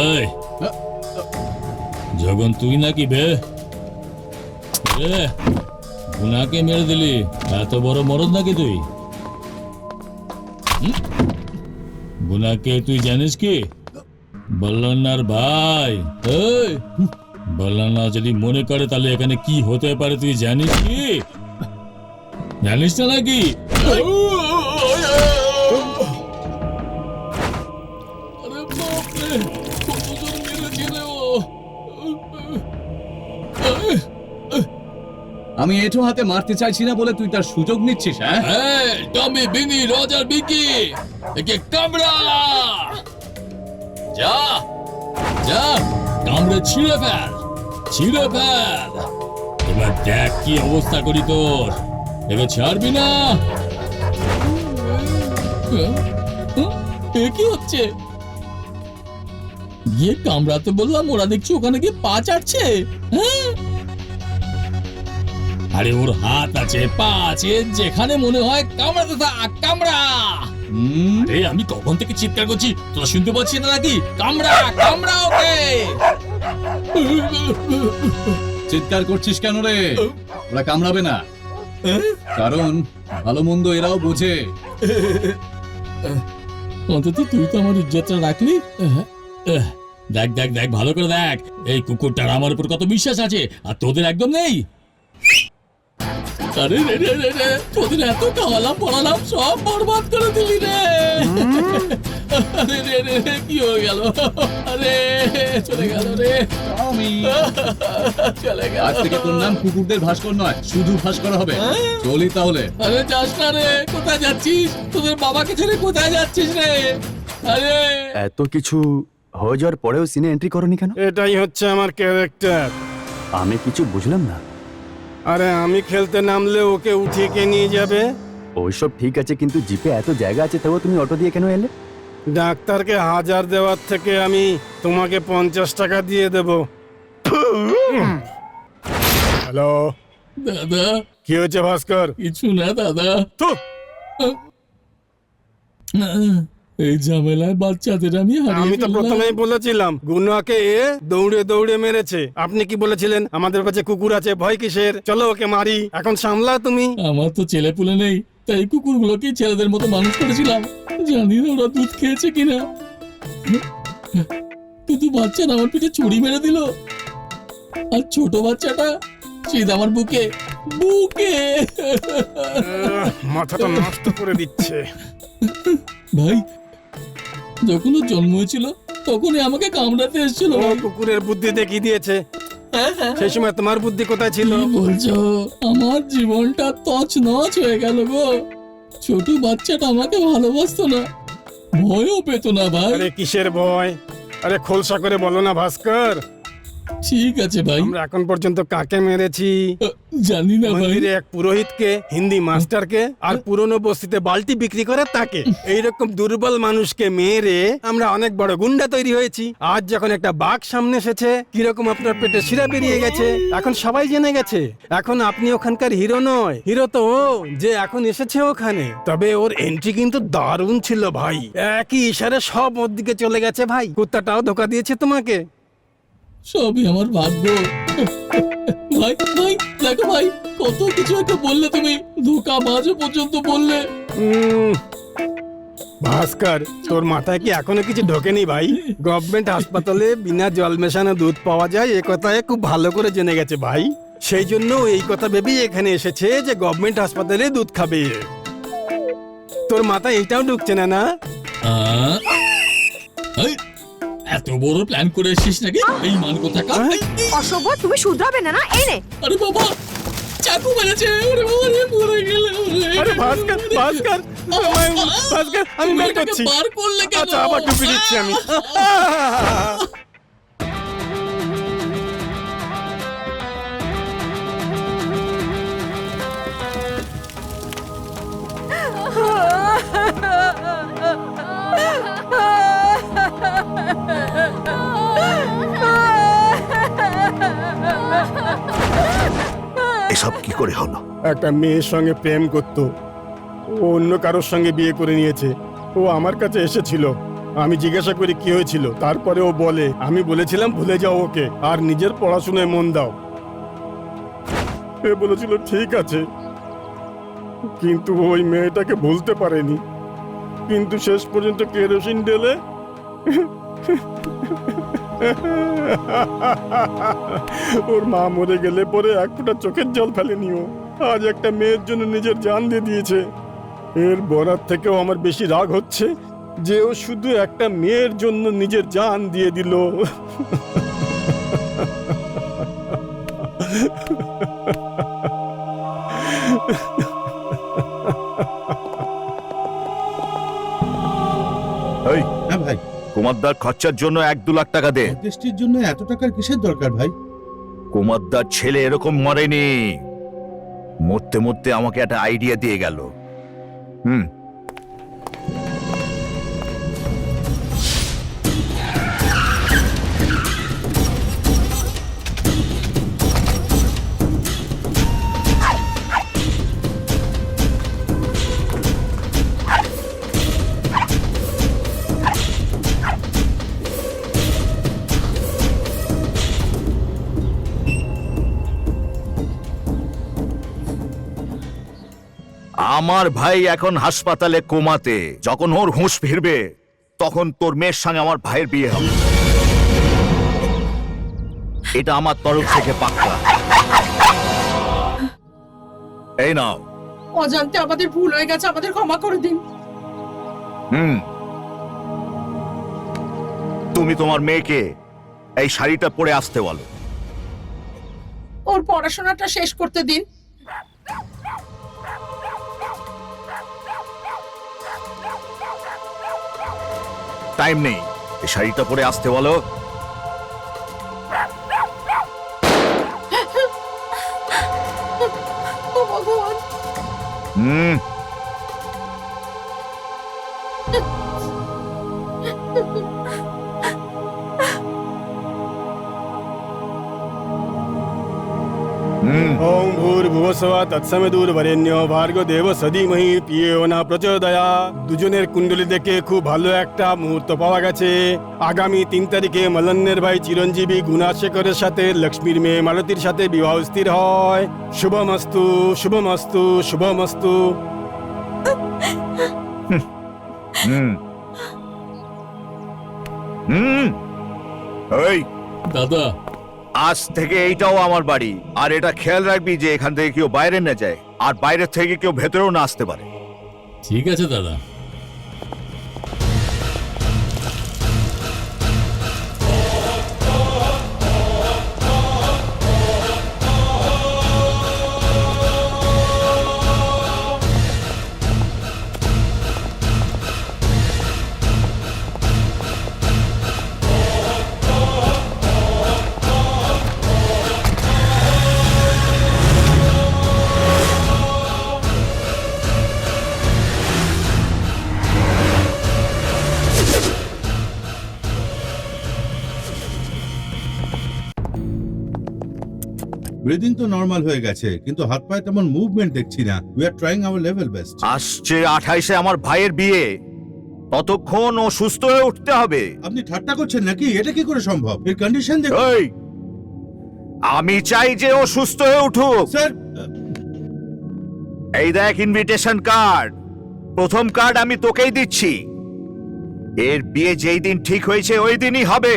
এই জগন তুই নাকি বে গুনাকে মেরে দিলি? এত বড় মরদ নাকি তুই? গুনাকে তুই জানিস কি? বল্লান্নার ভাই। এই বল্লান্না যদি মনে করে তাহলে এখানে কি হতে পারে তুই জানিস কি? জানিস না নাকি? আমি এটো হাতে মারতে চাইছি না বলে তুই তার সুযোগ নিচ্ছিস? হ্যাঁ, টমি, বিনি, রজার, বিকি, একে কামড়া! যা যা, কামড়ে ছিঁড়ে ফেল, ছিঁড়ে ফেল। এবার দেখ কি অবস্থা করি তোর। এবার ছাড়বি না। কি হচ্ছে? গিয়ে কামড়াতে বললাম, ওরা দেখছি ওখানে গিয়ে পা চাটছে। হ্যাঁ, আরে ওর হাত আছে, পা আছে, যেখানে মনে হয় কামড়াতে থাক, কামড়া। আরে আমি কখন থেকে চিৎকার করছি, তোরা শুনতে পাচ্ছিস না নাকি? কামড়া, কামড়া ওকে। চিৎকার করছিস কেন রে? ওরা কামড়াবে না, কারণ ভালো মন্দ এরাও বোঝে। অন্তত তুই তো আমার ইজ্জতটা রাখলি। দেখ দেখ দেখ, ভালো করে দেখ, এই কুকুরটার আমার উপর কত বিশ্বাস আছে, আর তোদের একদম নেই। আরে রে রে রে রে, তোদের এত খাওয়ালাম পড়ালাম, সব বরবাদ করে দিলি রে। আরে রে রে রে, কি হয়ে গেল? আরে চলে গেল রে, চলে গেল। আজ থেকে তোর নাম কুকুরদের ভাস্কর নয়, শুধু ভাস্কর হবে। চলি তাহলে। আরে যাস না রে, কোথায় যাচ্ছিস? তোদের বাবাকে ছেড়ে কোথায় যাচ্ছিস রে? আরে এত কিছু হয়ে যাওয়ার পরেও সিনে এন্ট্রি করনি কেন? এটাই হচ্ছে আমার ক্যারেক্টার। আমি কিছু বুঝলাম না। আরে আমি খেলতে নামলে ওকে উঠিয়ে কে নিয়ে যাবে? ওইসব ঠিক আছে, কিন্তু জিপে এত জায়গা আছে, তবু তুমি অটো দিয়ে কেন এলে? ডাক্তারকে 1000 দেওয়ার থেকে আমি তোমাকে 50 টাকা দিয়ে দেব। হ্যালো দাদা, কি হয়েছে ভাস্কর? কিছু না দাদা। তো এই ঝামেলায় বাচ্চাদের আমি আমি তো প্রথমেই বলেছিলাম গুনাকে এ দৌড়ে দৌড়ে মেরেছে। আপনি কি বলেছিলেন আমাদের কাছে কুকুর আছে, ভয় কিসের, চলো ওকে মারি। এখন সামলা তুমি। আমার তো ছেলে পুলে নেই, তাই কুকুরগুলোকে ছেলেদের মতো মানুষ করেছিলাম। জানি না ওরা দুধ খেয়েছে কিনা, কিন্তু বাচ্চাটা আমার পিঠে ছুরি মেরে দিল, আর ছোট বাচ্চাটা সিধা আমার বুকে বুকে। মাথাটা নষ্ট করে দিচ্ছে। ভাই, যখন ও জন্ম হয়েছিল তখনই আমাকে কামড়াতে এসেছিল। ও কুকুরের বুদ্ধি দেখিয়ে দিয়েছে। সেই সময় তোমার বুদ্ধি কোথায় ছিল? কি বলছো? আমার জীবনটা তছনছ হয়ে গেল গো। ছোট বাচ্চাটা আমাকে ভালোবাসতো না, ভয়ও পেত না ভাই। আরে কিসের ভয়? আরে খোলসা করে বলো না ভাস্কর। ঠিক আছে ভাই, আমরা এখন পর্যন্ত কাকে মেরেছি? জানি না ভাই। মন্দিরে এক পুরোহিতকে, হিন্দি মাস্টারকে, আর পুরনো বস্তিতে বালতি বিক্রি করে তাকে। এইরকম দুর্বল মানুষকে মেরে আমরা অনেক বড় গুন্ডা তৈরি হয়েছি। আজ যখন একটা বাঘ সামনে এসেছে, কিরকম আপনার পেটে শিরা বেরিয়ে গেছে, এখন সবাই জেনে গেছে। এখন আপনি ওখানকার হিরো নয়, হিরো তো ও যে এখন এসেছে ওখানে। তবে ওর এন্ট্রি কিন্তু দারুণ ছিল ভাই। একই ইশারে সব ওর দিকে চলে গেছে ভাই। কুত্তাটাও ধোকা দিয়েছে তোমাকে। সবই আমার ভাগ্য। ভাই ভাই দেখো ভাই, কত কিছু একটা বললে তুমি, ধোকা বাজও পর্যন্ত বললে। ভাস্কর, তোর মাথায় কি এখনো কিছু ঢোকেনি ভাই? গভর্নমেন্ট হাসপাতালে বিনা জল মেশানো দুধ পাওয়া যায়, এ কথায় খুব ভালো করে জেনে গেছে ভাই। সেই জন্য এই কথা ভেবেই এখানে এসেছে যে গভর্নমেন্ট হাসপাতালে দুধ খাবে। তোর মাথায় এইটাও ঢুকছে না না? এই, এত বড় প্ল্যান করে এসেছিস নাকি? এই মান কোথাকার? অসভ্য, তুমি শুধরাবে না না? এই নে। আরে বাবা, চাকু মেরেছে। ওরে বাবা রে, মরে গেল রে। আরে ভাস্কর, ভাস্কর, ভাস্কর, আমি বের মেয়েটাকে করছি। বার করলে কেন? আচ্ছা, আবার টুপি দিচ্ছি আমি। এসব কি করে হলো? একটা মেয়ের সঙ্গে প্রেম করত, ও অন্য কারোর সঙ্গে বিয়ে করে নিয়েছে। ও আমার কাছে এসেছিল, আমি জিজ্ঞাসা করি কি হয়েছিল, তারপরে ও বলে আমি বলেছিলাম ভুলে যাও ওকে আর নিজের পড়াশোনায় মন দাও। এ বলেছিল ঠিক আছে, কিন্তু ওই মেয়েটাকে ভুলতে পারেনি। কিন্তু শেষ পর্যন্ত কেরোসিন ঢেলে ওর মা মরে গেলে পরে এক ফোঁটা চোখের জল ফেলেনি ও। আজ একটা মেয়ের জন্য নিজের জান দিয়ে দিয়েছে। এর বরাত থেকেও আমার বেশি রাগ হচ্ছে যে ও শুধু একটা মেয়ের জন্য নিজের জান দিয়ে দিল। এই হ্যাঁ ভাই, কুমারদার খরচার জন্য 1-2 লাখ টাকা দে। দেশটির জন্য এত টাকার কিসের দরকার ভাই? কুমারদার ছেলে এরকম মরেনি, মরতে মরতে আমাকে একটা আইডিয়া দিয়ে গেল। আমার ভাই এখন হাসপাতালে কোমাতে, যখন ওর হুঁশ ফিরবে তখন তোর মেয়ের সঙ্গে আমার ভাইয়ের বিয়ে হবে। এটা আমার তরফ থেকে পাক্কা। এই নাও। অজান্তে আমাদের ভুল হয়ে গেছে, আমাদের ক্ষমা করে দিন। তুমি তোমার মেয়েকে এই শাড়িটা পরে আসতে বলো। ওর পড়াশোনাটা শেষ করতে দিন। টাইম নেই, এই শাড়িটা পরে আসতে বলো। ও ভগবান, হুম ওম ভূর্ভুবস্সুঃ তৎসবিতুর্বরেণ্যো ভার্গো দেবস্য ধীমহি ধিয়ো না প্রচোদয়াৎ। দুজনের কুণ্ডলী দেখে খুব ভালো একটা মুহূর্ত পাওয়া গেছে। আগামী 3 তারিখে মলন্নের ভাই চিরঞ্জীবী গুণাশেখরের সাথে লক্ষ্মীর মেয়ে মালতীর সাথে বিবাহ স্থির হয়। শুভমস্তু, শুভমস্তু, শুভমস্তু। এই দাদা, আজ থেকে এইটাও আমার বাড়ি, আর এটা খেয়াল রাখবি যে এখান থেকে কেউ বাইরে না যায়, আর বাইরে থেকে কেউ ভেতরেও না আসতে পারে। ঠিক আছে দাদা। ব্রিদিং তো নরমাল হয়ে গেছে, কিন্তু হাত পায়ে তেমন মুভমেন্ট দেখছি না। We are trying hour level best. আসছে 28-এ আমার ভাইয়ের বিয়ে, ততক্ষণ ও সুস্থ হয়ে উঠতে হবে। আপনি ঠাট্টা করছেন নাকি? এটা কি করে সম্ভব? এর কন্ডিশন দেখুন এই, আমি চাই যে ও সুস্থ হয়ে উঠুক। স্যার। এই দেখ ইনভিটেশন কার্ড, প্রথম কার্ড আমি তোকেই দিচ্ছি। এর বিয়ে যেই দিন ঠিক হয়েছে ওই দিনই হবে।